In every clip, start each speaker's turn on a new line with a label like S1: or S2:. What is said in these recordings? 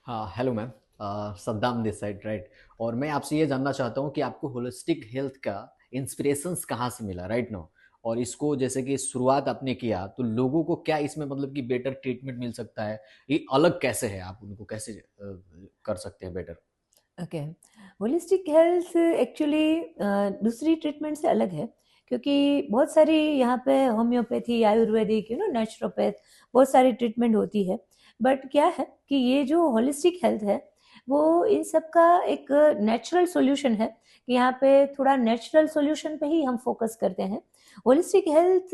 S1: हाँ, hello ma'am. Saddam this side, right. और मैं आपसे ये जानना चाहता हूँ कि आपको होलिस्टिक हेल्थ का इंस्पिरेशंस कहाँ से मिला राइट नाउ? और इसको जैसे कि शुरुआत आपने किया, तो लोगों को क्या इसमें मतलब कि बेटर ट्रीटमेंट मिल सकता है? ये अलग कैसे है? आप उनको कैसे कर सकते हैं better?
S2: Okay. Holistic health actually दूसरी ट्रीटमेंट से अलग है, क्योंकि बहुत सारी यहाँ पे होम्योपैथी, आयुर्वेदिक, नेचुरोपैथ, बहुत सारी ट्रीटमेंट होती है। बट क्या है कि ये जो होलिस्टिक हेल्थ है वो इन सब का एक नेचुरल सॉल्यूशन है, कि यहाँ पे थोड़ा नेचुरल सॉल्यूशन पे ही हम फोकस करते हैं। होलिस्टिक हेल्थ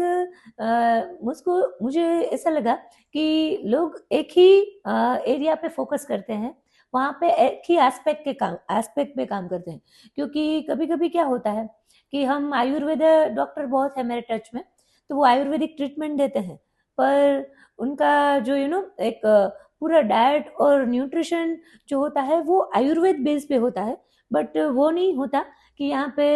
S2: मुझको मुझे ऐसा लगा कि लोग एक ही एरिया पे फोकस करते हैं, वहाँ पे एक ही एस्पेक्ट पे काम करते हैं। क्योंकि कभी कभी क्या होता है कि हम आयुर्वेद डॉक्टर बहुत है मेरे टच में, तो वो आयुर्वेदिक ट्रीटमेंट देते हैं, पर उनका जो एक पूरा डाइट और न्यूट्रिशन जो होता है वो आयुर्वेद बेस पे होता है। बट वो नहीं होता कि यहाँ पे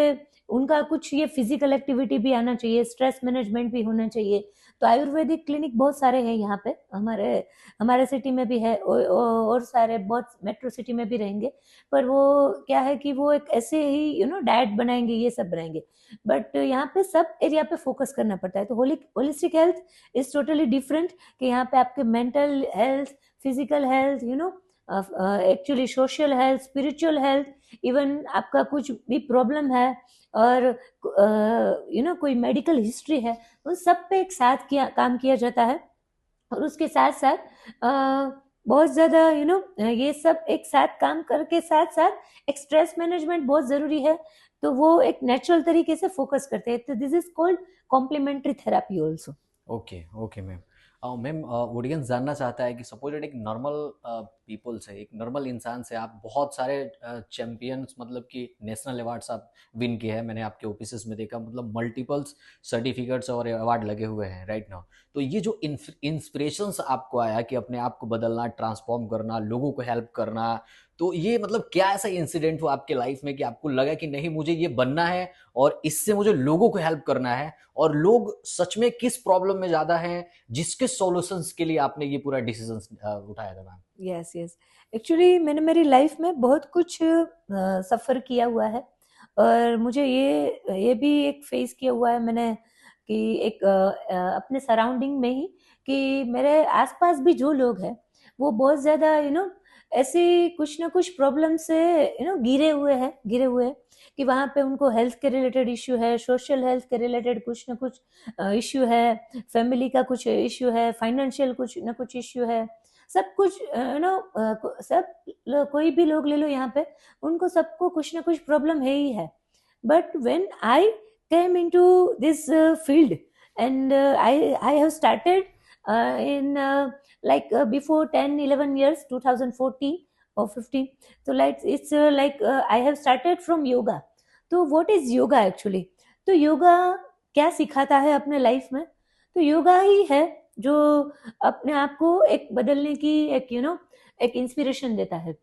S2: उनका कुछ ये फिजिकल एक्टिविटी भी आना चाहिए, स्ट्रेस मैनेजमेंट भी होना चाहिए। तो आयुर्वेदिक क्लिनिक बहुत सारे हैं यहाँ पे, हमारे हमारे सिटी में भी है, और सारे बहुत मेट्रो सिटी में भी रहेंगे। पर वो क्या है कि वो एक ऐसे ही डाइट बनाएंगे, ये सब बनाएंगे। बट यहाँ पे सब एरिया पे फोकस करना पड़ता है। तो holistic health is totally different, कि यहाँ पे आपके mental health, physical health, actually social health, spiritual health, even आपका कुछ भी प्रॉब्लम है और कोई मेडिकल हिस्ट्री है, उन सब पे एक साथ किया काम किया जाता है। और उसके साथ साथ बहुत ज़्यादा ये सब एक साथ काम करके साथ साथ एक स्ट्रेस मैनेजमेंट बहुत ज़रूरी है। तो वो एक नेचुरल तरीके से फोकस करते हैं, तो this is called complementary therapy also.
S1: Okay, okay ma'am. Ma'am, audience जानना चाहता है कि सपोज एक नॉर्मल पीपल से, एक नॉर्मल इंसान से आप बहुत सारे चैंपियंस मतलब कि नेशनल अवार्ड्स आप विन किए हैं, मैंने आपके ऑफिसेस में देखा, मतलब मल्टीपल्स सर्टिफिकेट्स और अवार्ड लगे हुए हैं राइट नाउ। तो ये जो इंस्पिरेशंस आपको आया कि अपने आप को बदलना, ट्रांसफॉर्म करना, लोगों को हेल्प करना, तो ये मतलब क्या ऐसा इंसिडेंट हुआ आपके लाइफ में कि आपको लगा कि नहीं, मुझे ये बनना है और इससे मुझे लोगों को हेल्प करना है? और लोग सच में किस प्रॉब्लम में ज्यादा हैं, जिसके सॉल्यूशंस के लिए आपने ये पूरा डिसीजन उठाया था मैम?
S2: Yes yes. एक्चुअली मैंने मेरी लाइफ में बहुत कुछ सफ़र किया हुआ है, और मुझे ये भी एक फेस किया हुआ है मैंने, कि एक अपने सराउंडिंग में ही, कि मेरे आसपास भी जो लोग हैं वो बहुत ज़्यादा ऐसे कुछ ना कुछ प्रॉब्लम से गिरे हुए हैं, कि वहाँ पे उनको हेल्थ के रिलेटेड इश्यू है, सोशल हेल्थ के रिलेटेड कुछ ना कुछ इश्यू है, फैमिली का कुछ इश्यू है, फाइनेंशियल कुछ ना कुछ इश्यू है। सब कुछ कोई भी लोग ले लो यहाँ पे, उनको सबको कुछ ना कुछ प्रॉब्लम है ही है। But when I came into this field, and I have started in like before 10 11 years, 2014 or 15. So like it's like I have started from yoga. तो what is yoga actually? तो योगा क्या सिखाता है अपने लाइफ में? तो योगा ही है जो अपने आप को एक बदलने की एक एक इंस्पिरेशन देता है,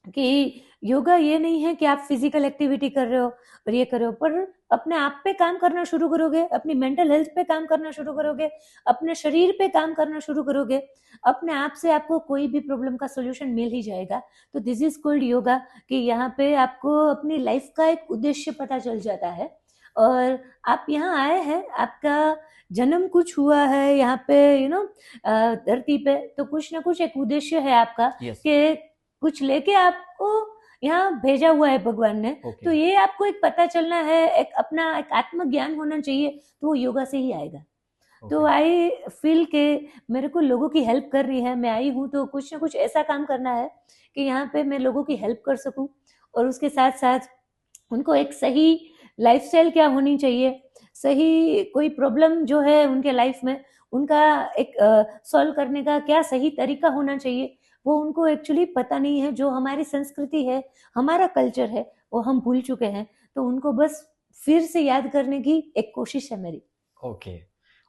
S2: कि योगा ये नहीं है कि आप फिजिकल एक्टिविटी कर रहे हो और ये कर रहे हो, पर अपने आप पे काम करना शुरू करोगे, अपनी मेंटल हेल्थ पे काम करना शुरू करोगे, अपने शरीर पे काम करना शुरू करोगे, अपने आप से आपको कोई भी प्रॉब्लम का सोल्यूशन मिल ही जाएगा। तो दिस इज कॉल्ड योगा, कि यहाँ पे आपको अपनी लाइफ का एक उद्देश्य पता चल जाता है। और आप यहाँ आए हैं, आपका जन्म कुछ हुआ है यहाँ पे धरती पे, तो कुछ ना कुछ एक उद्देश्य है आपका,
S1: यस।
S2: कि कुछ लेके आपको यहाँ भेजा हुआ है भगवान ने।
S1: ओके,
S2: तो ये आपको एक पता चलना है, एक अपना एक आत्मज्ञान होना चाहिए, तो वो योगा से ही आएगा। तो
S1: ओके।
S2: आई फील के मेरे को लोगों की हेल्प करनी है, मैं आई हूँ तो कुछ ना कुछ ऐसा काम करना है कि यहाँ पे मैं लोगों की हेल्प कर सकूँ, और उसके साथ साथ उनको एक सही लाइफस्टाइल क्या होनी चाहिए, सही कोई प्रॉब्लम जो है उनके लाइफ में, उनका एक सॉल्व करने का क्या सही तरीका होना चाहिए, वो उनको एक्चुअली पता नहीं है। जो हमारी संस्कृति है, हमारा कल्चर है, वो हम भूल चुके हैं। तो उनको बस फिर से याद करने की एक कोशिश है मेरी।
S1: ओके।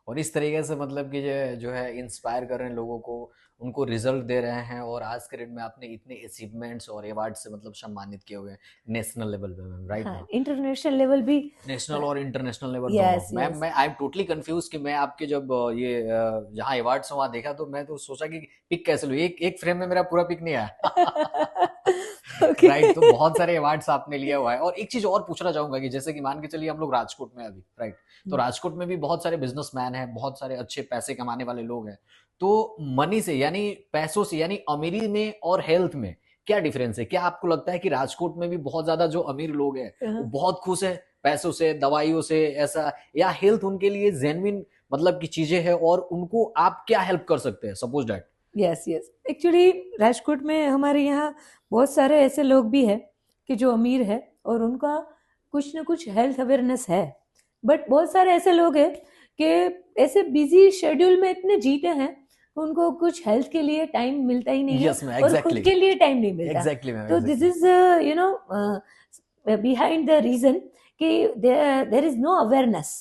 S1: और इस तरीके से मतलब कि जो जो है इंस्पायर कर रहे हैं लोगों को, उनको रिजल्ट दे रहे हैं, और आज के डेट में आपने इतने अचीवमेंट्स और अवार्ड से मतलब सम्मानित किए हुए हैं नेशनल लेवल पे मैम, राइट
S2: हाँ,
S1: मैम?
S2: इंटरनेशनल लेवल भी।
S1: नेशनल और इंटरनेशनल लेवल दोनों।
S2: Yes
S1: ma'am
S2: yes.
S1: मैं आई एम टोटली कंफ्यूज कि मैं आपके जब ये जहाँ अवार्ड्स वहाँ देखा तो मैं तो सोचा कि पिक कैसे लूँ, एक एक फ्रेम में मेरा पूरा पिक नहीं आया।
S2: ओके।
S1: राइट, तो बहुत सारे अवार्ड्स आपने लिया हुआ है। और एक चीज और पूछना चाहूंगा कि जैसे कि मान के चलिए हम लोग राजकोट में अभी, राइट, तो राजकोट में भी बहुत सारे बिजनेसमैन हैं, बहुत सारे अच्छे पैसे कमाने वाले लोग हैं। तो मनी से यानी पैसों से यानी अमीरी में और हेल्थ में क्या डिफरेंस है? क्या आपको लगता है कि राजकोट में भी बहुत ज्यादा जो अमीर लोग हैं वो बहुत खुश है पैसों से, दवाइयों से, ऐसा, या हेल्थ उनके लिए जेन्युइन मतलब की चीजें हैं और उनको आप क्या हेल्प कर सकते हैं, suppose that?
S2: Yes yes. Actually Rajkot में हमारे यहाँ बहुत सारे ऐसे लोग भी हैं कि जो अमीर है और उनका कुछ ना कुछ हेल्थ अवेयरनेस है, बट बहुत सारे ऐसे लोग हैं कि ऐसे बिजी शेड्यूल में इतने जीते हैं, उनको कुछ हेल्थ के लिए टाइम मिलता ही नहीं है
S1: यस मैम,
S2: और खुद
S1: एग्जैक्टली।
S2: के लिए टाइम नहीं मिलता।
S1: एग्जैक्टली मैम,
S2: तो this
S1: exactly.
S2: Is you know behind the reason कि देर इज नो अवेयरनेस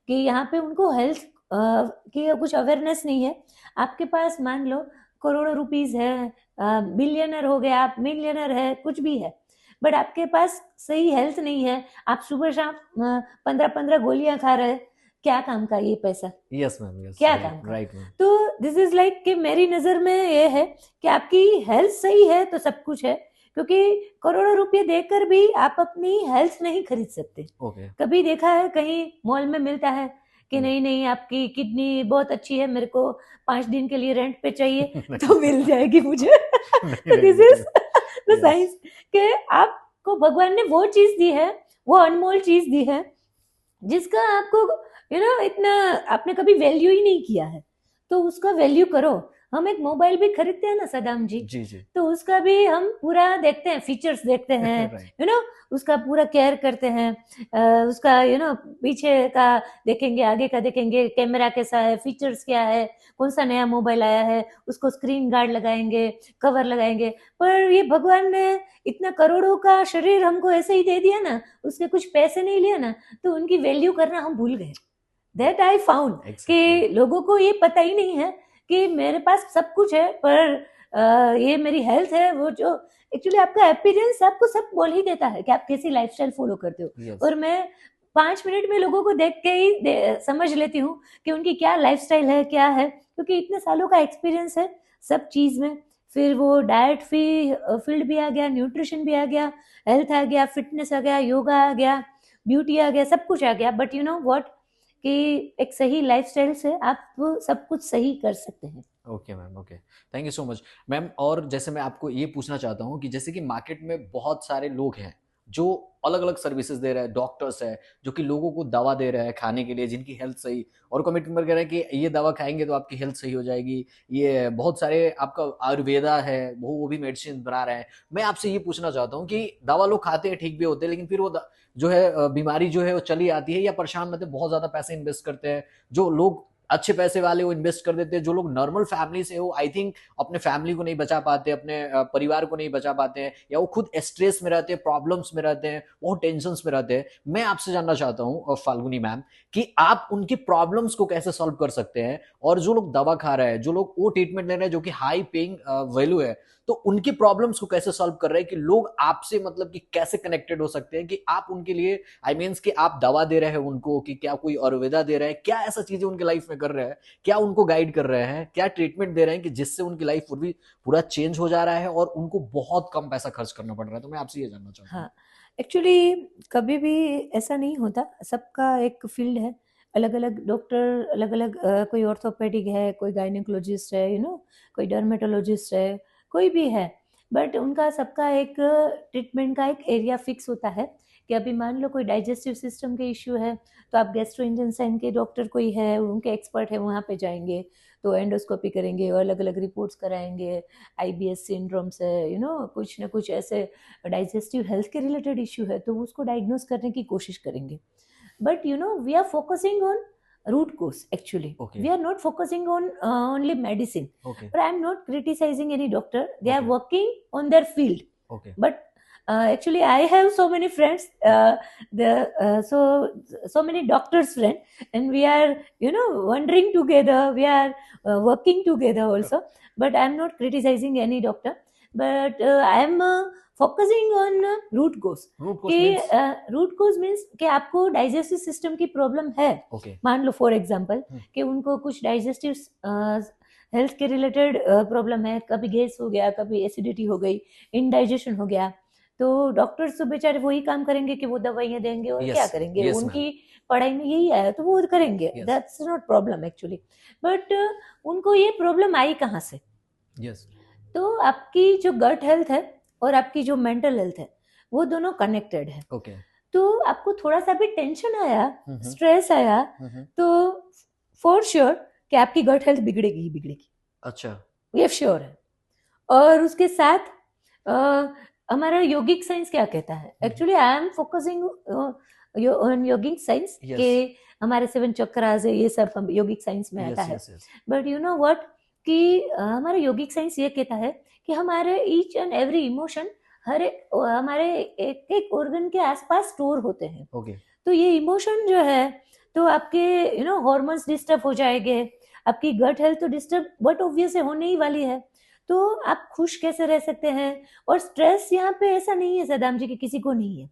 S2: कि यहाँ पे उनको हेल्थ की कुछ अवेयरनेस नहीं है। आपके पास मान लो करोड़ों रुपीस है, बिलियनर हो गए आप, मिलियनर है, कुछ भी है, बट आपके पास सही हेल्थ नहीं है, आप सुबह शाम 15-15 गोलियां खा रहे हैं, क्या काम का ये पैसा?
S1: यस मैम, यस,
S2: क्या
S1: राइट
S2: काम का?
S1: Right ma'am.
S2: तो दिस इज लाइक कि मेरी नजर में ये है कि आपकी हेल्थ सही है तो सब कुछ है, क्योंकि करोड़ों रुपए देकर भी आप अपनी हेल्थ नहीं खरीद सकते।
S1: ओके।
S2: कभी देखा है कहीं मॉल में मिलता है कि नहीं नहीं आपकी किडनी बहुत अच्छी है, मेरे को 5 दिन के लिए रेंट पे चाहिए तो मिल जाएगी मुझे।
S1: नहीं
S2: तो
S1: नहीं
S2: this is the
S1: yes.
S2: Science कि आपको भगवान ने वो चीज दी है, वो अनमोल चीज दी है जिसका आपको इतना आपने कभी वैल्यू ही नहीं किया है, तो उसका वैल्यू करो। हम एक मोबाइल भी खरीदते हैं ना सदाम जी,
S1: जी जी।
S2: तो उसका भी हम पूरा देखते हैं, फीचर्स देखते हैं,
S1: राइट।
S2: उसका पूरा केयर करते हैं। उसका पीछे का देखेंगे, आगे का देखेंगे, कैमरा कैसा है, फीचर्स क्या है, कौन सा नया मोबाइल आया है, उसको स्क्रीन गार्ड लगाएंगे, कवर लगाएंगे। पर ये भगवान ने इतना करोड़ों का शरीर हमको ऐसे ही दे दिया ना, उसके कुछ पैसे नहीं लिए ना, तो उनकी वैल्यू करना हम भूल गए। That I found
S1: Exactly.
S2: कि लोगों को ये पता ही नहीं है कि मेरे पास सब कुछ है, पर ये मेरी हेल्थ है, वो जो एक्चुअली आपका अपीयरेंस आपको सब बोल ही देता है कि आप कैसी लाइफस्टाइल फॉलो करते हो।
S1: Yes.
S2: और मैं 5 मिनट में लोगों को देख के ही समझ लेती हूँ कि उनकी क्या लाइफस्टाइल है, क्या है, क्योंकि इतने सालों का एक्सपीरियंस है सब चीज में। फिर वो डाइट फील्ड भी आ गया, न्यूट्रिशन भी आ गया, हेल्थ आ गया, फिटनेस आ गया, योगा आ गया, ब्यूटी आ गया, सब कुछ आ गया। बट यू नो व्हाट कि एक सही लाइफस्टाइल से आप सब कुछ सही कर सकते हैं।
S1: Okay ma'am, okay, thank you so much ma'am. और जैसे मैं आपको ये पूछना चाहता हूँ कि जैसे कि मार्केट में बहुत सारे लोग हैं जो अलग अलग सर्विसेज दे रहे हैं, डॉक्टर्स हैं जो कि लोगों को दवा दे रहे हैं खाने के लिए जिनकी हेल्थ सही, और कमिटमेंट कर रहे हैं कि ये दवा खाएंगे तो आपकी हेल्थ सही हो जाएगी। ये बहुत सारे आपका आयुर्वेदा है, वो भी मेडिसिन बना रहे हैं। मैं आपसे ये पूछना चाहता हूँ कि दवा लोग खाते हैं, ठीक भी होते हैं, लेकिन फिर वो जो है बीमारी जो है वो चली आती है या परेशान रहते हैं, बहुत ज्यादा पैसे इन्वेस्ट करते हैं। जो लोग अच्छे पैसे वाले वो इन्वेस्ट कर देते हैं, जो लोग नॉर्मल फैमिली से हो आई थिंक अपने फैमिली को नहीं बचा पाते, अपने परिवार को नहीं बचा पाते हैं, या वो खुद स्ट्रेस में रहते हैं, प्रॉब्लम्स में रहते हैं, बहुत टेंशन में रहते हैं। मैं आपसे जानना चाहता हूँ फाल्गुनी मैम कि आप उनकी प्रॉब्लम्स को कैसे सॉल्व कर सकते हैं, और जो लोग दवा खा रहे हैं, जो लोग वो ट्रीटमेंट ले रहे हैं जो कि हाई पेइंग वैल्यू है, तो उनकी प्रॉब्लम्स को कैसे सॉल्व कर रहे हैं कि लोग आपसे मतलब कि कैसे कनेक्टेड हो सकते हैं कि आप उनके लिए आई मीन्स कि आप दवा दे रहे हैं उनको, कि क्या कोई आयुर्वेदा दे रहे हैं, क्या ऐसा चीजें उनके लाइफ में कर रहे हैं, क्या उनको गाइड कर रहे हैं, क्या ट्रीटमेंट दे रहे हैं कि जिससे उनकी लाइफ पूरा चेंज हो जा रहा है और उनको बहुत कम पैसा खर्च करना पड़ रहा है? तो मैं आपसे ये जानना चाहता हूँ।
S2: हाँ, एक्चुअली कभी भी ऐसा नहीं होता, सबका एक फील्ड है, अलग अलग डॉक्टर, अलग अलग कोई ऑर्थोपेडिक है, कोई गायनेकोलॉजिस्ट है, कोई डर्मेटोलॉजिस्ट है, कोई भी है, बट उनका सबका एक ट्रीटमेंट का एक एरिया फिक्स होता है कि अभी मान लो कोई डाइजेस्टिव सिस्टम के इश्यू है तो आप गैस्ट्रोइंटेस्टाइन के डॉक्टर कोई है, उनके एक्सपर्ट है, वहाँ पे जाएंगे तो एंडोस्कोपी करेंगे और अलग अलग रिपोर्ट्स कराएंगे, आईबीएस सिंड्रोम्स है, कुछ ना कुछ ऐसे डाइजेस्टिव हेल्थ के रिलेटेड इश्यू है तो उसको डायग्नोस करने की कोशिश करेंगे। But we are focusing on root cause actually.
S1: Okay.
S2: We are not focusing on only medicine.
S1: Okay.
S2: But I am not criticizing any doctor, they are
S1: Okay.
S2: working on their field.
S1: Okay.
S2: But Actually, I have so many friends, so many doctors friends, and we are, wondering together. We are working together also. But I am not criticizing any doctor. But I am focusing on root cause.
S1: Root cause
S2: कि
S1: means
S2: root cause means कि आपको digestive system की problem है.
S1: Okay
S2: मान लो for example
S1: hmm.
S2: कि उनको कुछ डाइजेस्टिव हेल्थ के रिलेटेड प्रॉब्लम है, कभी गैस हो गया, कभी एसिडिटी हो गई, इनडाइजेशन हो गया, तो डॉक्टर्स तो बेचारे वही काम करेंगे कि वो दवाइयाँ देंगे और
S1: Yes,
S2: क्या करेंगे.
S1: yes,
S2: उनकी पढ़ाई में यही आया तो वो करेंगे.
S1: Yes.
S2: That's not problem actually. But उनको ये प्रॉब्लम आई कहाँ से?
S1: यस
S2: तो आपकी जो गट हेल्थ है और आपकी जो मेंटल हेल्थ है वो दोनों कनेक्टेड है.
S1: ओके
S2: तो आपको थोड़ा सा भी टेंशन आया,
S1: हम्म
S2: स्ट्रेस आया, तो फॉर श्योर कि आपकी गट हेल्थ बिगड़ेगी ही बिगड़ेगी.
S1: अच्छा
S2: ये श्योर है. और उसके साथ हमारा योगिक साइंस क्या कहता है? Actually I am focusing on yogic science
S1: Yes.
S2: कि हमारे 7 चक्रास है, ये सब हम योगिक साइंस में आता
S1: यस
S2: है.
S1: Yes yes
S2: but you know what कि हमारा योगिक साइंस ये कहता है कि हमारे ईच एंड एवरी इमोशन हर एक हमारे एक एक ऑर्गन के आसपास स्टोर होते हैं.
S1: ओके
S2: तो ये इमोशन जो है, तो आपके हार्मोन्स डिस्टर्ब हो जाएंगे, आपकी गट हेल्थ तो डिस्टर्ब बट ऑब्वियस होने ही वाली है. तो आप खुश कैसे रह सकते हैं? और स्ट्रेस यहाँ पे ऐसा नहीं है सदाम जी कि किसी को नहीं है,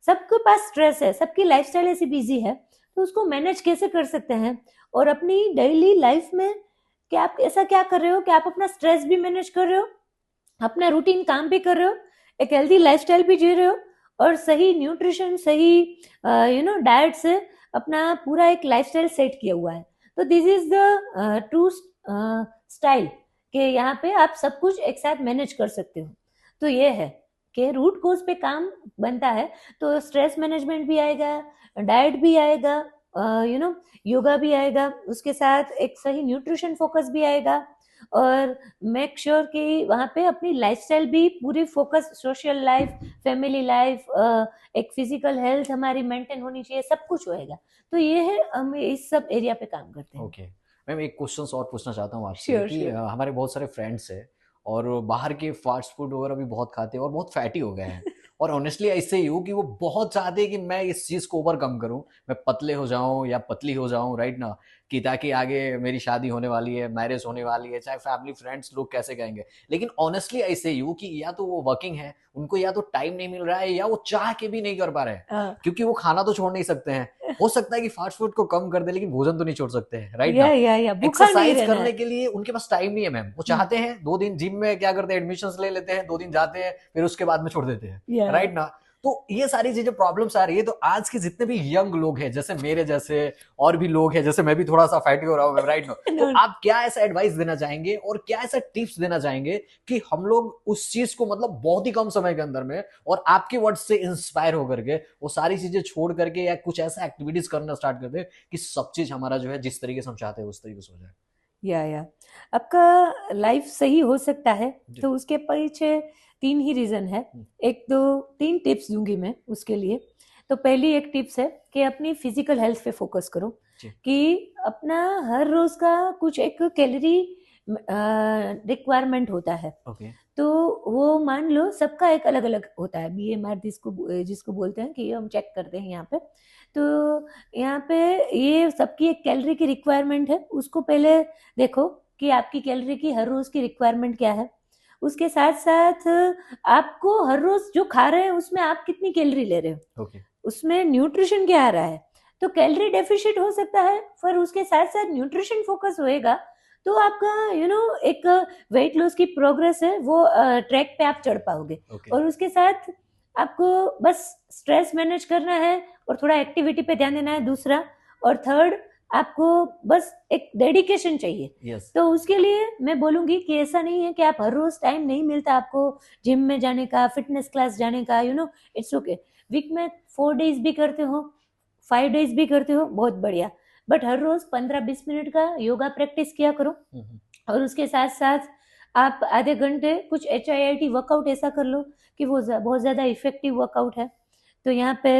S2: सबके पास स्ट्रेस है, सबकी लाइफस्टाइल ऐसी बिजी है. तो उसको मैनेज कैसे कर सकते हैं? और अपनी डेली लाइफ में कि आप ऐसा क्या कर रहे हो कि आप अपना स्ट्रेस भी मैनेज कर रहे हो, अपना रूटीन काम भी कर रहे हो, एक हेल्दी लाइफस्टाइल भी जी रहे हो, और सही न्यूट्रिशन, सही डाइट से अपना पूरा एक लाइफस्टाइल सेट किया हुआ है. तो this is the true style कि यहाँ पे आप सब कुछ एक साथ मैनेज कर सकते हो. तो ये है कि रूट कोज पे काम बनता है. तो स्ट्रेस मैनेजमेंट भी आएगा, डाइट भी आएगा, योगा भी आएगा, उसके साथ एक सही न्यूट्रिशन फोकस भी आएगा, और मेक श्योर कि वहाँ पे अपनी लाइफस्टाइल भी पूरी focus, social life, family life, एक फिजिकल हेल्थ हमारी मेंटेन होनी चाहिए, सब कुछ होएगा. तो ये है, हम इस सब एरिया पे काम करते हैं.
S1: ओके मैम एक क्वेश्चन और पूछना चाहता हूँ आपसे
S2: Sure,
S1: कि
S2: sure.
S1: हमारे बहुत सारे फ्रेंड्स हैं और बाहर के फास्ट फूड वगैरह भी बहुत खाते हैं और बहुत फैटी हो गए हैं और ऑनेस्टली ऐसे ही हूँ कि वो बहुत चाहते हैं कि मैं इस चीज़ को ओवरकम करूँ, मैं पतले हो जाऊँ या पतली हो जाऊँ, राइट ना, कि ताकि आगे मेरी शादी होने वाली है, मैरिज होने वाली है, चाहे फैमिली फ्रेंड्स लोग कैसे कहेंगे. लेकिन ऑनेस्टली ऐसे ही हूँ कि या तो वो वर्किंग है, उनको या तो टाइम नहीं मिल रहा है, या वो चाह के भी नहीं कर पा रहे हैं,
S2: हाँ.
S1: क्योंकि वो खाना तो छोड़ नहीं सकते हैं. हो सकता है कि फास्ट फूड को कम कर दे लेकिन भोजन तो नहीं छोड़ सकते हैं, राइट ना.
S2: या भूखा नहीं
S1: एक्सरसाइज
S2: रहना
S1: करने
S2: है.
S1: के लिए उनके पास टाइम नहीं है मैम. वो चाहते हैं 2 दिन जिम में क्या करते हैं, एडमिशन ले लेते हैं, 2 दिन जाते हैं, फिर उसके बाद में छोड़ देते हैं,
S2: Yeah.
S1: राइट ना. तो ये सारी चीजें प्रॉब्लम्स आ रही है. तो आज के जितने भी यंग लोग हैं, जैसे मेरे जैसे और भी लोग हैं, जैसे मैं भी थोड़ा सा फैटी हो रहा हूँ, राइट ना, तो आप क्या ऐसा एडवाइस देना चाहेंगे और क्या ऐसा टिप्स देना चाहेंगे कि हम लोग उस चीज को मतलब बहुत ही कम समय के अंदर में और आपके वर्ड से इंस्पायर होकर के वो सारी चीजें छोड़ करके या कुछ ऐसा एक्टिविटीज करना स्टार्ट कर दे कि सब चीज हमारा जो है जिस तरीके से हम चाहते हैं उस तरीके से हो जाए.
S2: या आपका लाइफ सही हो सकता है.
S1: जी.
S2: तो उसके पीछे 3 ही रीजन है. एक दो 3 टिप्स दूंगी मैं उसके लिए. तो पहली एक टिप्स है कि अपनी फिजिकल हेल्थ पे फोकस करो,
S1: जी.
S2: कि अपना हर रोज का कुछ एक कैलोरी रिक्वायरमेंट होता है.
S1: ओके
S2: तो वो मान लो सबका एक अलग अलग होता है, BMR जिसको बोलते हैं, कि ये हम चेक करते हैं यहाँ पे. तो यहाँ पे ये सबकी एक कैलोरी की रिक्वायरमेंट है. उसको पहले देखो कि आपकी कैलोरी की हर रोज की रिक्वायरमेंट क्या है. उसके साथ साथ आपको हर रोज जो खा रहे हैं उसमें आप कितनी कैलोरी ले रहे हो,
S1: ओके
S2: उसमें न्यूट्रिशन क्या आ रहा है. तो कैलोरी डेफिशिट हो सकता है, पर उसके साथ साथ न्यूट्रिशन फोकस होएगा तो आपका एक वेट लॉस की प्रोग्रेस है वो ट्रैक पे आप चढ़ पाओगे.
S1: ओके
S2: और उसके साथ आपको बस स्ट्रेस मैनेज करना है और थोड़ा एक्टिविटी पे ध्यान देना है, दूसरा. और थर्ड, आपको बस एक डेडिकेशन चाहिए.
S1: यस
S2: तो उसके लिए मैं बोलूंगी कि ऐसा नहीं है कि आप हर रोज टाइम नहीं मिलता आपको जिम में जाने का, फिटनेस क्लास जाने का, इट्स ओके. वीक में 4 डेज भी करते हो, 5 डेज भी करते हो, बहुत बढ़िया. बट हर रोज 15-20 मिनट का योगा प्रैक्टिस किया करो. और उसके साथ साथ आप आधे घंटे कुछ HIIT वर्कआउट ऐसा कर लो कि वो बहुत ज़्यादा इफेक्टिव वर्कआउट है. तो यहाँ पे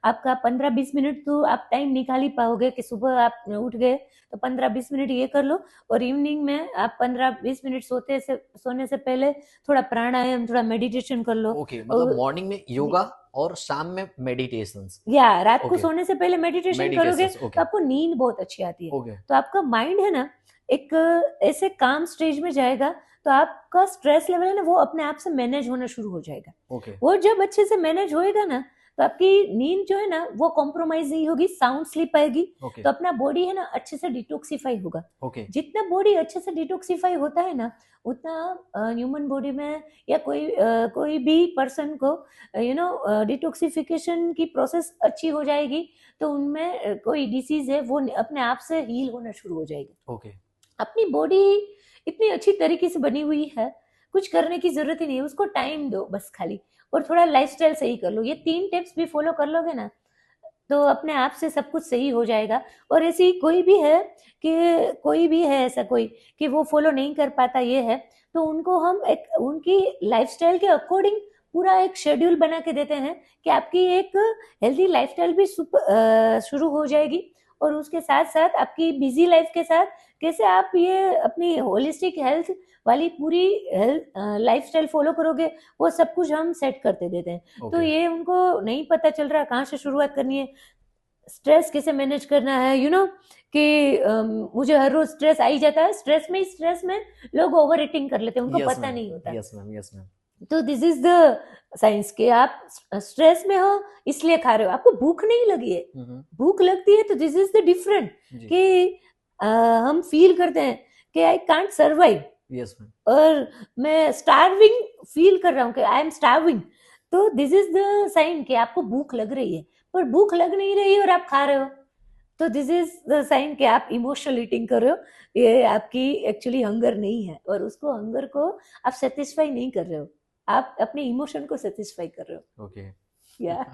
S2: आपका 15-20 मिनट तो आप टाइम निकाल ही पाओगे कि सुबह आप उठ गए तो 15-20 मिनट ये कर लो, और इवनिंग में आप 15-20 मिनट सोने से पहले थोड़ा प्राणायाम, थोड़ा मेडिटेशन कर लो।
S1: ओके, मतलब
S2: और
S1: मॉर्निंग में योगा और शाम में मेडिटेशंस।
S2: या रात को
S1: ओके,
S2: सोने से पहले मेडिटेशन करोगे
S1: मेडिटेशंस।
S2: तो
S1: ओके।
S2: आपको नींद बहुत अच्छी आती है।
S1: ओके।
S2: तो आपका माइंड है ना एक ऐसे काम स्टेज में जाएगा, तो आपका स्ट्रेस लेवल है ना वो अपने आप से मैनेज होना शुरू हो जाएगा।
S1: ओके।
S2: वो जब अच्छे से मैनेज होएगा ना, तो आपकी नींद जो है ना वो कॉम्प्रोमाइज नहीं होगी, साउंड स्लीप आएगी।
S1: ओके।
S2: तो अपना बॉडी है ना अच्छे से डिटॉक्सिफाई होगा।
S1: ओके।
S2: जितना बॉडी अच्छे से डिटॉक्सिफाई होता है ना, उतना ह्यूमन बॉडी में या कोई भी पर्सन को डिटॉक्सिफिकेशन की प्रोसेस अच्छी हो जाएगी, तो उनमें कोई डिसीज है वो अपने आप से हील होना शुरू हो जाएगी।
S1: ओके।
S2: अपनी बॉडी इतनी अच्छी तरीके से बनी हुई है, कुछ करने की जरूरत ही नहीं है, उसको टाइम दो बस खाली, और थोड़ा लाइफस्टाइल सही कर लो। ये 3 टिप्स भी फॉलो कर लोगे ना, तो अपने आप से सब कुछ सही हो जाएगा। और ऐसी कोई भी है ऐसा कोई कि वो फॉलो नहीं कर पाता ये है, तो उनको हम एक उनकी लाइफस्टाइल के अकॉर्डिंग पूरा एक शेड्यूल बना के देते हैं कि आपकी एक हेल्दी लाइफस्टाइल भी शुरू हो जाएगी। और उसके साथ साथ आपकी बिजी लाइफ के साथ कैसे आप ये अपनी होलिस्टिक हेल्थ वाली पूरी हेल्थ लाइफस्टाइल फॉलो करोगे, वो सब कुछ हम सेट करते देते हैं। तो
S1: ओके।
S2: ये उनको नहीं पता चल रहा कहाँ से शुरुआत करनी है, स्ट्रेस कैसे मैनेज करना है, कि मुझे हर रोज स्ट्रेस आ ही जाता है। स्ट्रेस में लोग ओवर ईटिंग कर लेते हैं, उनको
S1: यस
S2: पता
S1: मैम।
S2: नहीं होता।
S1: Yes ma'am. Yes ma'am.
S2: तो दिस इज द साइंस कि आप स्ट्रेस में हो इसलिए खा रहे हो, आपको भूख नहीं लगी है। भूख लगती है तो दिस इज द डिफरेंट
S1: जी।
S2: कि हम फील करते हैं कि I can't survive,
S1: yes ma'am.
S2: और मैं स्टार्विंग फील कर रहा हूँ कि आई एम स्टार्विंग, तो दिस इज द साइन कि आपको भूख लग रही है, पर भूख लग नहीं रही है और आप खा रहे हो, तो दिस इज द साइन कि आप इमोशनल ईटिंग कर रहे हो। ये आपकी एक्चुअली हंगर नहीं है, और उसको हंगर को आप सेटिस्फाई नहीं कर रहे हो, आप अपने इमोशन को सेटिस्फाई कर रहे हो।
S1: ओके।
S2: या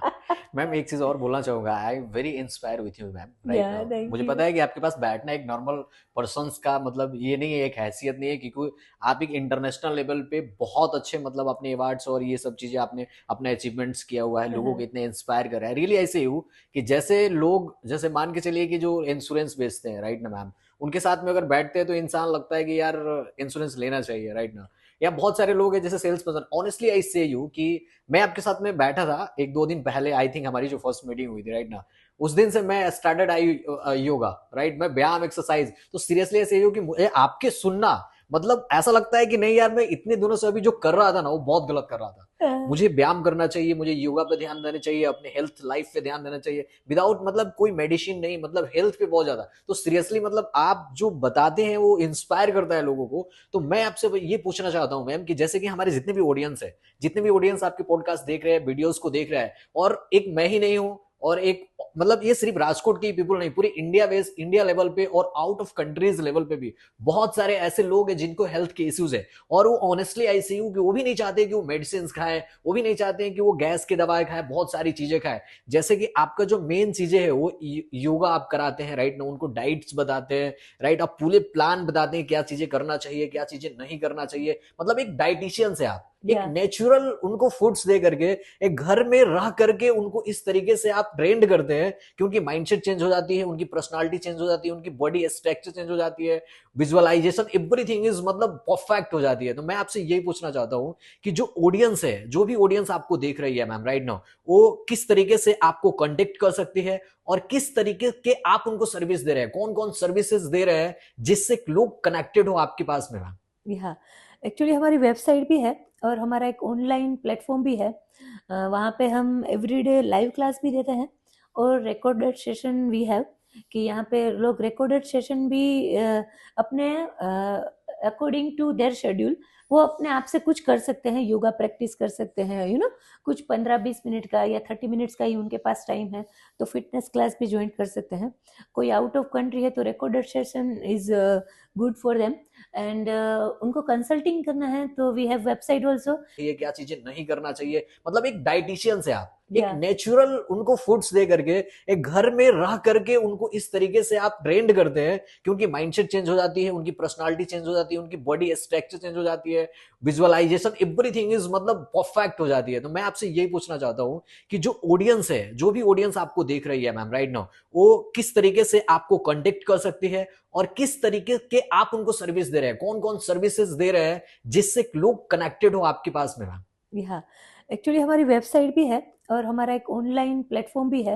S1: मैम एक चीज और बोलना चाहूंगा, I very inspire with you ma'am, right
S2: या
S1: नाउ
S2: थैंक
S1: मुझे
S2: यू।
S1: पता है कि आपके पास बैठना एक नॉर्मल पर्सन्स का मतलब ये नहीं है, एक हैसियत नहीं है, क्योंकि आप एक इंटरनेशनल लेवल पे बहुत अच्छे मतलब अपने अवार्ड्स और ये सब चीजें आपने अपने अचीवमेंट्स किया हुआ है, लोगों को इतने इंस्पायर कर रहा है। रियली ऐसे ही हूँ कि जैसे लोग, जैसे मान के चलिए कि जो इंश्योरेंस बेचते हैं, राइट ना मैम, उनके साथ में अगर बैठते हैं तो इंसान लगता है कि यार इंश्योरेंस लेना चाहिए, राइट ना। या बहुत सारे लोग हैं जैसे सेल्स पर्सन, ऑनेस्टली आई से यू कि मैं आपके साथ में बैठा था 1-2 दिन पहले, आई थिंक हमारी जो फर्स्ट मीटिंग हुई थी, राइट ना, उस दिन से मैं स्टार्टेड आई योगा, राइट, मैं व्यायाम एक्सरसाइज, तो सीरियसली ऐसे ही हो कि मुझे आपके सुनना मतलब ऐसा लगता है कि नहीं यार, मैं इतने दिनों से अभी जो कर रहा था ना वो बहुत गलत कर रहा था, मुझे व्यायाम करना चाहिए, मुझे योगा पे ध्यान देना चाहिए, अपने हेल्थ लाइफ पे ध्यान देना चाहिए, विदाउट मतलब कोई मेडिसिन नहीं, मतलब हेल्थ पे बहुत ज्यादा। तो सीरियसली मतलब आप जो बताते हैं वो इंस्पायर करता है लोगों को। तो मैं आपसे ये पूछना चाहता हूँ मैम कि जैसे कि हमारे जितने भी ऑडियंस है, जितने भी ऑडियंस आपके पॉडकास्ट देख रहे हैं, वीडियोस को देख रहा है, और एक मैं ही नहीं हूँ, और एक मतलब ये सिर्फ राजकोट के पीपल नहीं, पूरी इंडिया लेवल पे और आउट ऑफ कंट्रीज लेवल पे भी बहुत सारे ऐसे लोग हैं जिनको हेल्थ के इश्यूज है, और वो ऑनेस्टली आईसीयू कि वो भी नहीं चाहते कि वो मेडिसिन खाए, वो भी नहीं चाहते हैं कि वो गैस की दवाएं खाए, बहुत सारी चीजें खाए। जैसे कि आपका जो मेन चीजें है वो योगा आप कराते हैं, राइट ना, उनको डाइट्स बताते हैं, राइट, आप पूरे प्लान बताते हैं क्या चीजें करना चाहिए, क्या चीजें नहीं करना चाहिए, मतलब एक डाइटिशियन से आप एक नेचुरल उनको फूड्स दे करके, एक घर में रह करके उनको इस तरीके से आप ट्रेंड करते हैं कि उनकी माइंडसेट चेंज हो जाती है, उनकी पर्सनालिटी चेंज हो जाती है, उनकी बॉडी स्ट्रक्चर चेंज हो जाती है, विजुअलाइजेशन एवरीथिंग इज मतलब परफेक्ट हो जाती है। तो मैं आपसे यही पूछना चाहता हूं कि जो ऑडियंस है, जो भी ऑडियंस आपको देख रही है मैम राइट नाउ, वो किस तरीके से आपको कांटेक्ट कर सकती है, और किस तरीके के आप उनको सर्विस दे रहे हैं, कौन कौन सर्विसेज दे रहे हैं जिससे लोग कनेक्टेड हो आपके पास में मैम।
S2: हाँ, एक्चुअली हमारी वेबसाइट भी है और हमारा एक ऑनलाइन प्लेटफॉर्म भी है। वहाँ पे हम एवरीडे लाइव क्लास भी देते हैं और रिकॉर्डेड सेशन भी है, कि यहाँ पे लोग रिकॉर्डेड सेशन भी अपने अकॉर्डिंग टू देयर शेड्यूल वो अपने आप से कुछ कर सकते हैं, योगा प्रैक्टिस कर सकते हैं, कुछ 15-20 मिनट का या 30 मिनट्स का ही उनके पास टाइम है, तो फिटनेस क्लास भी ज्वाइन कर सकते हैं। कोई आउट ऑफ कंट्री है तो recorded session is good for them, and उनको कंसल्टिंग करना है तो वी हैव वेबसाइट ऑल्सो।
S1: ये क्या चीजें नहीं करना चाहिए, मतलब एक डाइटिशियन से आप एक
S2: या
S1: नेचुरल उनको फूड्स दे करके, एक घर में रह करके उनको इस तरीके से आप ट्रेंड करते हैं कि उनकी माइंडसेट चेंज हो जाती है, उनकी पर्सनालिटी चेंज हो जाती है, उनकी बॉडी स्ट्रक्चर चेंज हो जाती है, विजुअलाइजेशन एवरीथिंग इज मतलब परफेक्ट हो जाती है। तो मैं आपसे यही पूछना चाहता हूँ कि जो ऑडियंस है, जो भी ऑडियंस आपको देख रही है मैम राइट नाउ, वो किस तरीके से आपको कांटेक्ट कर सकती है और किस तरीके के आप उनको सर्विस दे रहे हैं, कौन कौन सर्विसेज दे रहे हैं जिससे लोग कनेक्टेड हो आपके पास में मैम?
S2: या एक्चुअली हमारी वेबसाइट भी है और हमारा एक ऑनलाइन प्लेटफॉर्म भी है।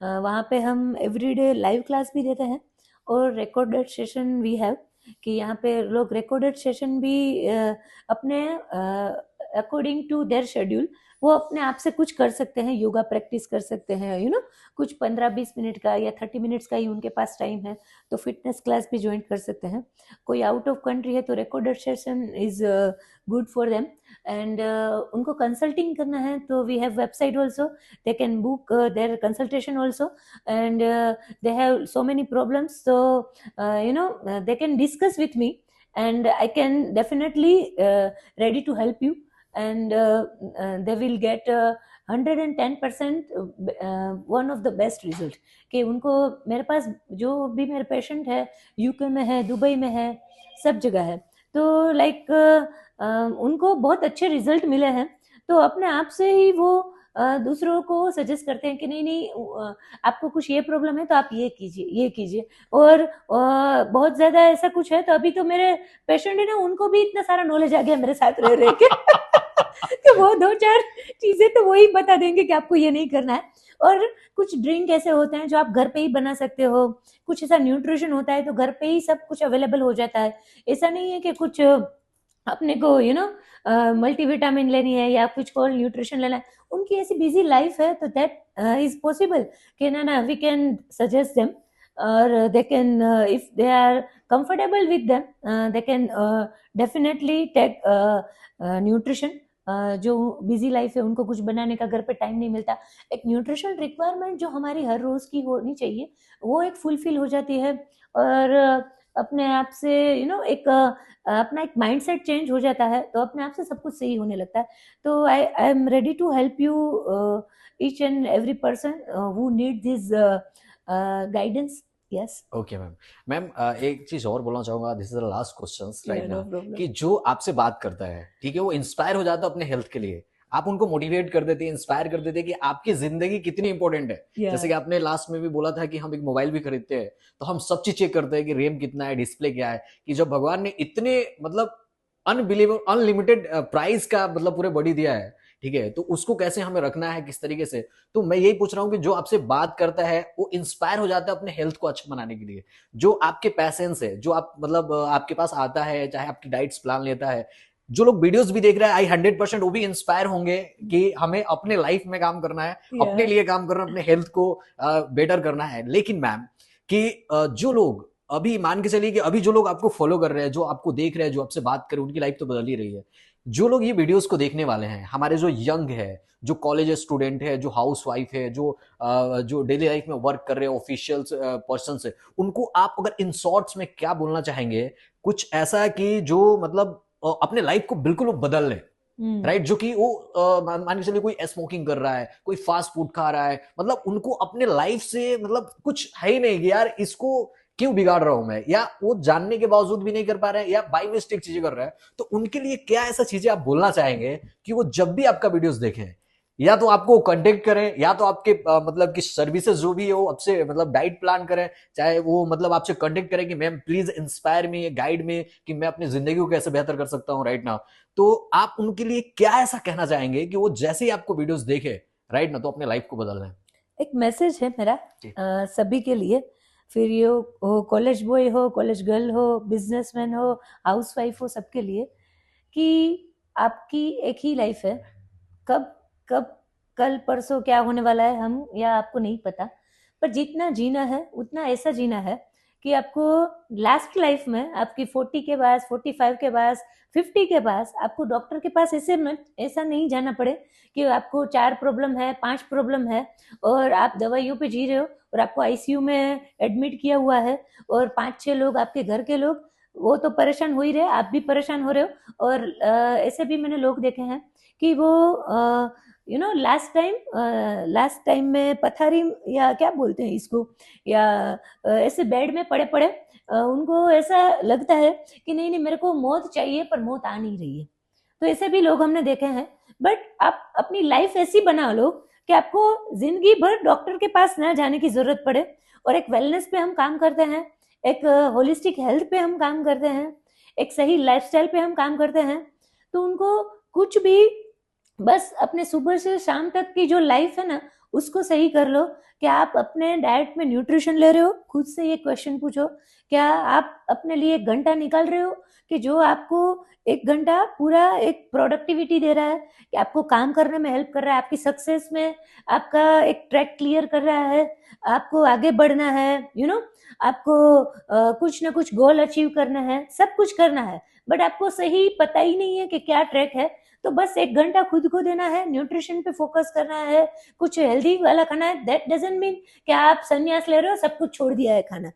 S2: वहाँ पे हम एवरीडे लाइव क्लास भी देते हैं और रिकॉर्डेड सेशन वी हैव, कि यहाँ पे लोग रिकॉर्डेड सेशन भी अपने अकॉर्डिंग टू देयर शेड्यूल वो अपने आप से कुछ कर सकते हैं, योगा प्रैक्टिस कर सकते हैं, कुछ 15-20 मिनट का या 30 मिनट्स का ही उनके पास टाइम है तो फिटनेस क्लास भी ज्वाइन कर सकते हैं। कोई आउट ऑफ कंट्री है तो recorded session is good for them. And उनको कंसल्टिंग करना है तो we have website also, they can book their consultation also, and they have so many problems, so they can discuss with me and I can definitely ready to help you, and they will get 110% one of the best result। कि उनको मेरे पास जो भी मेरे patient है UK में है, Dubai में है, सब जगह है, तो लाइक उनको बहुत अच्छे रिजल्ट मिले हैं। तो अपने आप से ही वो दूसरों को सजेस्ट करते हैं कि नहीं नहीं आपको कुछ ये प्रॉब्लम है तो आप ये कीजिए ये कीजिए। और बहुत ज़्यादा ऐसा कुछ है तो अभी तो मेरे पेशेंट है ना, उनको भी इतना सारा नॉलेज आ गया मेरे साथ रह रह के तो वो 2-4 चीज़ें तो वही बता देंगे कि आपको ये नहीं करना है। और कुछ ड्रिंक ऐसे होते हैं जो आप घर पे ही बना सकते हो, कुछ ऐसा न्यूट्रिशन होता है तो घर पे ही सब कुछ अवेलेबल हो जाता है। ऐसा नहीं है कि कुछ अपने को मल्टीविटामिन लेनी है या कुछ और न्यूट्रिशन लेना है। उनकी ऐसी बिजी लाइफ है तो दैट इज पॉसिबल कि ना वी कैन सजेस्ट देम, और they can if they are comfortable with them they can definitely take nutrition. जो बिजी लाइफ है उनको कुछ बनाने का घर पे टाइम नहीं मिलता, एक न्यूट्रिशन रिक्वायरमेंट जो हमारी हर रोज की होनी चाहिए वो एक फुलफिल हो जाती है। और अपने आप से एक अपना एक माइंडसेट चेंज हो जाता है तो अपने आप से सब कुछ सही होने लगता है। तो I am ready to help you each and every person who need this guidance. Yes.
S1: Okay ma'am. Ma'am एक चीज और बोलना चाहूंगा, this is the last question right
S2: no
S1: now,
S2: problem.
S1: कि जो आपसे बात करता है ठीक है, वो इंस्पायर हो जाता है अपने हेल्थ के लिए, आप उनको मोटिवेट कर देते हैं, इंस्पायर कर देते हैं कि आपकी जिंदगी कितनी इंपॉर्टेंट है।
S2: या
S1: जैसे कि आपने लास्ट में भी बोला था कि हम एक मोबाइल भी खरीदते हैं तो हम सब चीज चेक करते हैं कि रैम कितना है, डिस्प्ले क्या है, कि जब भगवान ने इतने मतलब अनबिलीवेबल अनलिमिटेड प्राइस का मतलब पूरे बॉडी दिया है ठीक है, तो उसको कैसे हमें रखना है किस तरीके से। तो मैं यही पूछ रहा हूँ कि जो आपसे बात करता है वो इंस्पायर हो जाता है अपने हेल्थ को अच्छा बनाने के लिए, जो आपके पैसेंस है, जो आप मतलब आपके पास आता है, चाहे आपकी डाइट्स प्लान लेता है, जो लोग वीडियोस भी देख रहे हैं, आई 100% वो भी इंस्पायर होंगे कि हमें अपने लाइफ में काम करना है,
S2: या
S1: अपने लिए काम करना है, अपने हेल्थ को बेटर करना है। लेकिन मैम कि जो लोग अभी मान के चलिए कि अभी जो लोग आपको फॉलो कर रहे हैं, जो आपको देख रहे हैं, जो आपसे बात कर रहे हैं, उनकी लाइफ तो बदल ही रही है। जो लोग ये वीडियोस को देखने वाले हैं, हमारे जो यंग है, जो कॉलेज स्टूडेंट है, जो हाउस वाइफ है, जो डेली लाइफ में वर्क कर रहे हैं, ऑफिशियल पर्सन है, उनको आप अगर इन शॉर्ट्स में क्या बोलना चाहेंगे, कुछ ऐसा कि जो मतलब अपने लाइफ को बिल्कुल वो बदल ले राइट, जो कि वो मान के चलिए कोई स्मोकिंग कर रहा है, कोई फास्ट फूड खा रहा है, मतलब उनको अपने लाइफ से मतलब कुछ है ही नहीं कि यार इसको क्यों बिगाड़ रहा हूं मैं, या वो जानने के बावजूद भी नहीं कर पा रहे हैं या बाई मिस्टेक चीजें कर रहे हैं, तो उनके लिए क्या ऐसा चीजें आप बोलना चाहेंगे कि वो जब भी आपका वीडियोस देखें, या तो आपको कांटेक्ट करें, या तो आपके मतलब कि सर्विसेज जो भी हो आपसे मतलब डाइट प्लान करें, चाहे वो मतलब आपसे कांटेक्ट करें कि ma'am please inspire me, guide me कि मैं अपनी जिंदगी को कैसे बेहतर कर सकता हूँ राइट नाउ। तो आप उनके लिए क्या ऐसा कहना चाहेंगे कि वो जैसे ही आपको वीडियोस देखे राइट ना, तो अपने लाइफ को बदल रहे हैं?
S2: एक मैसेज है मेरा
S1: जी।
S2: सभी के लिए, फिर ये हो कॉलेज बॉय हो, कॉलेज गर्ल हो, बिजनेसमैन हो, हाउसवाइफ हो, सबके लिए, कि आपकी एक ही लाइफ है। कब कब कल परसों क्या होने वाला है हम या आपको नहीं पता, पर जितना जीना है उतना ऐसा जीना है कि आपको लास्ट लाइफ में आपकी 40 के पास, 45 के पास, 50 के पास आपको डॉक्टर के पास ऐसा नहीं जाना पड़े कि आपको 4 प्रॉब्लम है, 5 प्रॉब्लम है और आप दवाइयों पे जी रहे हो और आपको आईसीयू में एडमिट किया हुआ है और 5-6 लोग आपके घर के लोग वो तो परेशान हो ही रहे, आप भी परेशान हो रहे हो। और ऐसे भी मैंने लोग देखे हैं कि वो लास्ट टाइम में पथारी या क्या बोलते हैं इसको, या ऐसे बेड में पड़े पड़े उनको ऐसा लगता है कि नहीं नहीं मेरे को मौत चाहिए पर मौत आ नहीं रही है। तो ऐसे भी लोग हमने देखे हैं। बट आप अपनी लाइफ ऐसी बना लो कि आपको जिंदगी भर डॉक्टर के पास ना जाने की जरूरत पड़े, और एक वेलनेस पे हम काम करते हैं, एक होलिस्टिक हेल्थ पे हम काम करते हैं, एक सही लाइफस्टाइल पे हम काम करते हैं। तो उनको कुछ भी, बस अपने सुबह से शाम तक की जो लाइफ है ना उसको सही कर लो। क्या आप अपने डाइट में न्यूट्रिशन ले रहे हो? खुद से ये क्वेश्चन पूछो। क्या आप अपने लिए 1 घंटा निकाल रहे हो कि जो आपको 1 घंटा पूरा एक प्रोडक्टिविटी दे रहा है, कि आपको काम करने में हेल्प कर रहा है, आपकी सक्सेस में आपका एक ट्रैक क्लियर कर रहा है, आपको आगे बढ़ना है, आपको कुछ ना कुछ गोल अचीव करना है, सब कुछ करना है, बट आपको सही पता ही नहीं है कि क्या ट्रैक है। तो बस 1 घंटा खुद को देना है, न्यूट्रिशन पे फोकस करना है, कुछ हेल्दी वाला खाना है। दैट डजंट मीन कि आप संन्यास ले रहे हो, सब कुछ छोड़ दिया है खाना।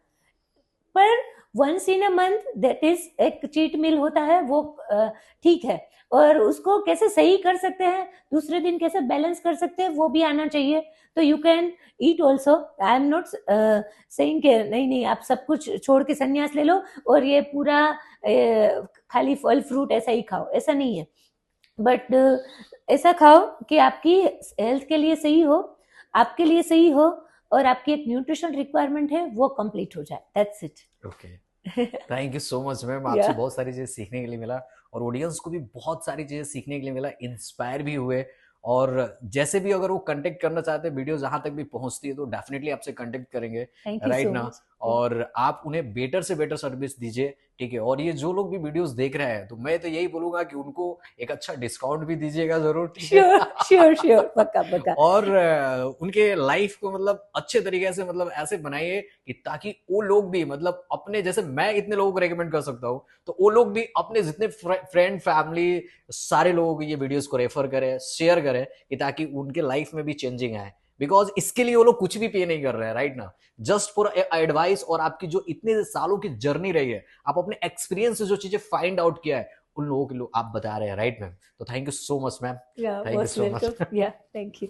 S2: पर once in a month that is एक चीट मील होता है, वो ठीक है। और उसको कैसे सही कर सकते हैं, दूसरे दिन कैसे बैलेंस कर सकते हैं, वो भी आना चाहिए। तो you can eat also. I am not saying कि नहीं नहीं आप सब कुछ छोड़ के संन्यास ले लो और ये पूरा खाली फल फ्रूट ऐसा ही खाओ, ऐसा नहीं है। बट ऐसा खाओ कि आपकी हेल्थ के लिए सही हो, आपके लिए सही हो, और आपकी एक न्यूट्रिशन रिक्वायरमेंट है वो कंप्लीट हो जाए। That's it.
S1: Okay, thank you so much ma'am,
S2: या
S1: आपसे बहुत सारी चीज़ें सीखने के लिए मिला और ऑडियंस को भी बहुत सारी चीज़ें सीखने के लिए मिला, इंस्पायर भी हुए। और जैसे भी अगर वो कांटेक्ट करना चाहते हैं, वीडियो जहाँ तक भी पहुँचती है तो डेफिनेटली आपसे कांटेक्ट करेंगे,
S2: थैंक यू
S1: राइट
S2: सो
S1: ना।
S2: मच।
S1: और आप उन्हें बेटर से बेटर सर्विस दीजिए, ठीक है। और ये जो लोग भी वीडियोस देख रहे हैं तो मैं तो यही बोलूंगा कि उनको एक अच्छा डिस्काउंट भी दीजिएगा जरूर, ठीक है।
S2: श्योर श्योर श्योर, पक्का पक्का।
S1: और उनके लाइफ को मतलब अच्छे तरीके से मतलब ऐसे बनाइए कि ताकि वो लोग भी मतलब अपने जैसे मैं इतने लोगों को रेकमेंड कर सकता हूँ, तो वो लोग भी अपने जितने फ्रेंड फैमिली सारे लोगों को ये वीडियोस को रेफर करें, शेयर करें, कि ताकि उनके लाइफ में भी चेंजिंग आए। बिकॉज इसके लिए वो लोग कुछ भी पे नहीं कर रहे हैं, राइट ना। जस्ट फॉर एडवाइस, और आपकी जो इतने सालों की जर्नी रही है, आप अपने एक्सपीरियंस से जो चीजें फाइंड आउट किया है उन लोगों के लिए आप बता रहे हैं, राइट मैम। तो thank you so much ma'am,
S2: या
S1: thank you
S2: most
S1: so
S2: welcome.
S1: Much.
S2: या थैंक यू।